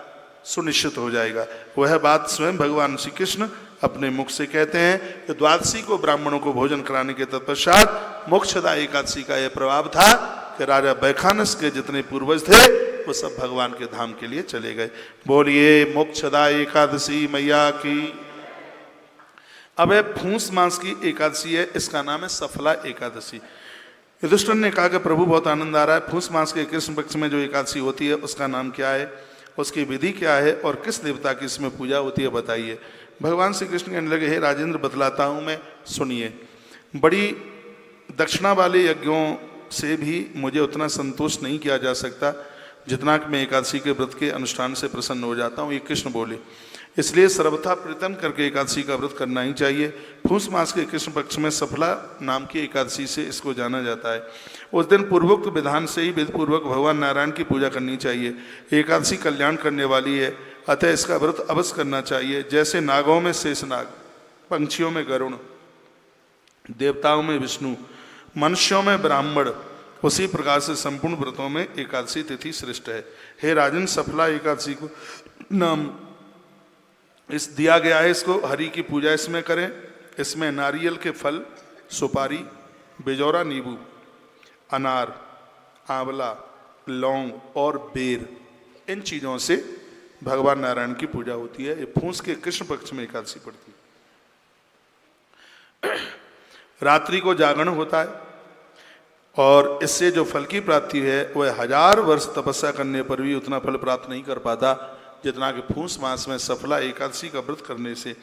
Speaker 1: सुनिश्चित हो जाएगा। वह बात स्वयं भगवान श्री कृष्ण अपने मुख से कहते हैं कि द्वादशी को ब्राह्मणों को भोजन कराने के तत्पश्चात मोक्षदा एकादशी का यह प्रभाव था कि राजा बैखानस के जितने पूर्वज थे वो सब भगवान के धाम के लिए चले गए। बोलिए मोक्षदा एकादशी मैया की। अब है फूस मास की एकादशी है, इसका नाम है सफला एकादशी। युधिष्ठिर ने कहा कि प्रभु बहुत आनंद आ रहा है, फूस मास के कृष्ण पक्ष में जो एकादशी होती है उसका नाम क्या है, उसकी विधि क्या है और किस देवता की इसमें पूजा होती है, बताइए। भगवान श्री कृष्ण कहने लगे, हे राजेंद्र, बतलाता हूँ मैं, सुनिए। बड़ी दक्षिणा वाले यज्ञों से भी मुझे उतना संतोष नहीं किया जा सकता जितना कि मैं एकादशी के व्रत के अनुष्ठान से प्रसन्न हो जाता हूँ, ये कृष्ण बोले। इसलिए सर्वथा प्रयत्न करके एकादशी का व्रत करना ही चाहिए। पूस मास के कृष्ण पक्ष में सफला नाम की एकादशी से इसको जाना जाता है। उस दिन पूर्वोक्त विधान से ही विधि पूर्वक भगवान नारायण की पूजा करनी चाहिए। एकादशी कल्याण करने वाली है, अतः इसका व्रत अवश्य करना चाहिए। जैसे नागों में शेषनाग, पंछियों में गरुण, देवताओं में विष्णु, मनुष्यों में ब्राह्मण, उसी प्रकार से संपूर्ण व्रतों में एकादशी तिथि श्रेष्ठ है। हे राजन, सफला एकादशी को नाम इस दिया गया है, इसको हरि की पूजा इसमें करें। इसमें नारियल के फल, सुपारी, बिजौरा नींबू, अनार, आंवला, लौंग और बेर, इन चीज़ों से भगवान नारायण की पूजा होती है। ये पूस के कृष्ण पक्ष में एकादशी पड़ती है। रात्रि को जागरण होता है और इससे जो फल की प्राप्ति है वह 1000 वर्ष तपस्या करने पर भी उतना फल प्राप्त नहीं कर पाता जितना कि पूस मास में सफला एकादशी का व्रत करने से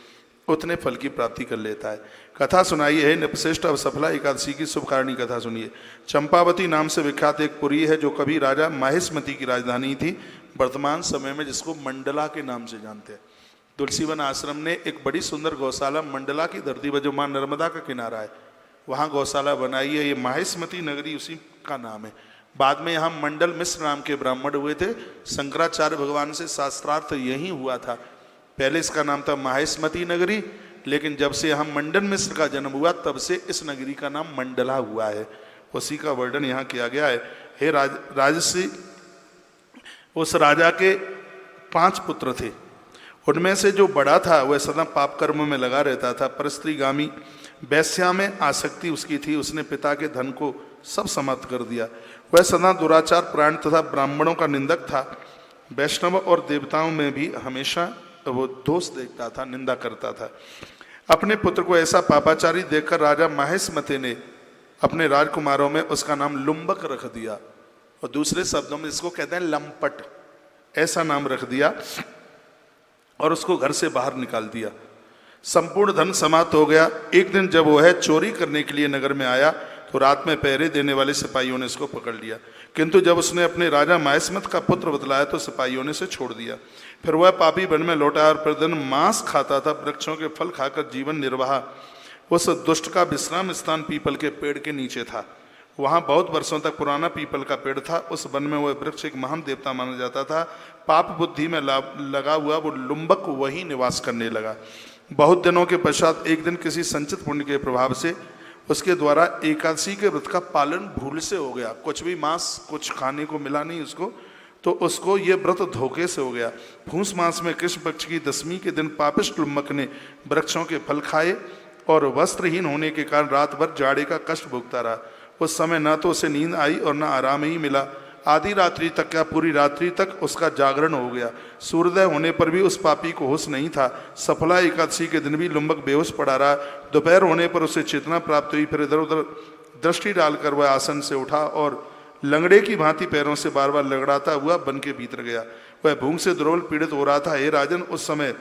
Speaker 1: उतने फल की प्राप्ति कर लेता है। कथा सुनाई है नृपश्रेष्ठ। अब सफला एकादशी की शुभकारिणी कथा सुनिए। चंपावती नाम से विख्यात एक पुरी है जो कभी राजा माहिष्मति की राजधानी थी, वर्तमान समय में जिसको मंडला के नाम से जानते हैं। तुलसीवन आश्रम ने एक बड़ी सुंदर गौशाला मंडला की धरती पर, जो मां नर्मदा का किनारा है, वहाँ गौशाला बनाई है। ये माहिष्मति नगरी उसी का नाम है। बाद में यहाँ मंडल मिश्र नाम के ब्राह्मण हुए थे। शंकराचार्य भगवान से शास्त्रार्थ यही हुआ था। पहले इसका नाम था माहिष्मति नगरी, लेकिन जब से यहाँ मंडन मिश्र का जन्म हुआ तब से इस नगरी का नाम मंडला हुआ है। उसी का वर्णन यहाँ किया गया है। हे राजसी, उस राजा के 5 पुत्र थे। उनमें से जो बड़ा था वह सदा पाप कर्म में लगा रहता था। परस्त्रीगामी, वैश्या में आसक्ति उसकी थी। उसने पिता के धन को सब समाप्त कर दिया। वह सदा दुराचार प्राण तथा ब्राह्मणों का निंदक था। वैष्णव और देवताओं में भी हमेशा वो दोष देखता था, निंदा करता था। अपने पुत्र को ऐसा पापाचारी देखकर राजा माहिष्मति ने अपने राजकुमारों में उसका नाम लुम्बक रख दिया, और दूसरे शब्दों में इसको कहते हैं लंपट, ऐसा नाम रख दिया और उसको घर से बाहर निकाल दिया। संपूर्ण धन समाप्त हो गया। एक दिन जब वह चोरी करने के लिए नगर में आया तो रात में पहरे देने वाले सिपाहियों ने इसको पकड़ लिया, किंतु जब उसने अपने राजा माहिष्मत का पुत्र बतलाया तो सिपाहियों ने इसे छोड़ दिया। फिर वह पापी वन में लौटा और प्रतिदिन मांस खाता था। वृक्षों के फल खाकर जीवन निर्वाह। उस दुष्ट का विश्राम स्थान पीपल के पेड़ के नीचे था। वहाँ बहुत वर्षों तक पुराना पीपल का पेड़ था। उस वन में वह वृक्ष एक महान देवता माना जाता था। पाप बुद्धि में लगा हुआ वो लुम्बक वहीं निवास करने लगा। बहुत दिनों के पश्चात एक दिन किसी संचित पुण्य के प्रभाव से उसके द्वारा एकादशी के व्रत का पालन भूल से हो गया। कुछ भी मांस कुछ खाने को मिला नहीं उसको, तो उसको ये व्रत धोखे से हो गया। पूस मास में कृष्ण पक्ष की 10वीं के दिन पापिष्ट लुम्बक ने वृक्षों के फल खाए और वस्त्रहीन होने के कारण रात भर जाड़े का कष्ट भोगता रहा। उस समय न तो उसे नींद आई और न आराम ही मिला। आधी रात्रि तक, क्या पूरी रात्रि तक उसका जागरण हो गया। सूर्योदय होने पर भी उस पापी को होश नहीं था। सफला एकादशी के दिन भी लुम्बक बेहोश पड़ा रहा। दोपहर होने पर उसे चेतना प्राप्त हुई। फिर इधर उधर दृष्टि डालकर वह आसन से उठा और लंगड़े की भांति पैरों से बार बार लगड़ाता हुआ वन के भीतर गया। वह भूख से दुर्बल पीड़ित हो रहा था। हे राजन, उस समय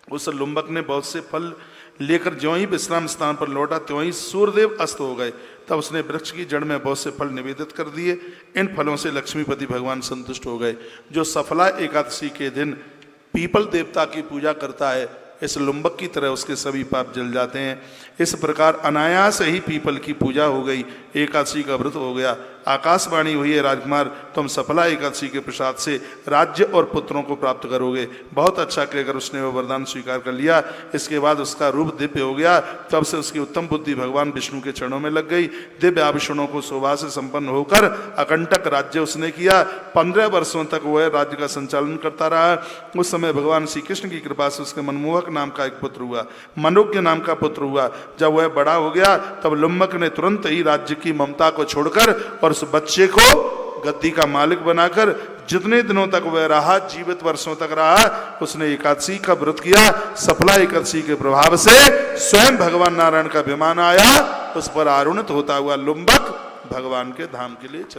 Speaker 1: उस लुम्बक ने बहुत से फल लेकर ज्यों ही विश्राम स्थान पर लौटा त्यों ही सूर्यदेव अस्त हो गए। तब उसने वृक्ष की जड़ में बहुत से फल निवेदित कर दिए। इन फलों से लक्ष्मीपति भगवान संतुष्ट हो गए। जो सफला एकादशी के दिन पीपल देवता की पूजा करता है, इस लुम्बक की तरह उसके सभी पाप जल जाते हैं। इस प्रकार अनायास ही पीपल की पूजा हो गई, एकादशी का व्रत हो गया। आकाशवाणी हुई है, राजकुमार तुम सफला एकादशी के प्रसाद से राज्य और पुत्रों को प्राप्त करोगे। बहुत अच्छा कहकर उसने वह वरदान स्वीकार कर लिया। इसके बाद उसका रूप दिव्य हो गया। तब से उसकी उत्तम बुद्धि भगवान विष्णु के चरणों में लग गई। दिव्य आभूषणों को शोभा से संपन्न होकर अकंटक राज्य उसने किया। 15 वर्षों तक वह राज्य का संचालन करता रहा। उस समय भगवान श्री कृष्ण की कृपा से उसके मनमोहक नाम का एक पुत्र हुआ, मनोज्ञ नाम का पुत्र हुआ। जब वह बड़ा हो गया तब लुम्बक ने तुरंत ही राज्य की ममता को छोड़कर और उस बच्चे को गद्दी का मालिक बनाकर जितने दिनों तक वह रहा, जीवित वर्षों तक रहा, उसने एकादशी का व्रत किया। सफला एकादशी के प्रभाव से स्वयं भगवान नारायण का विमान आया। उस पर आरूढ़ होता हुआ लुम्बक भगवान के धाम के लिए चला।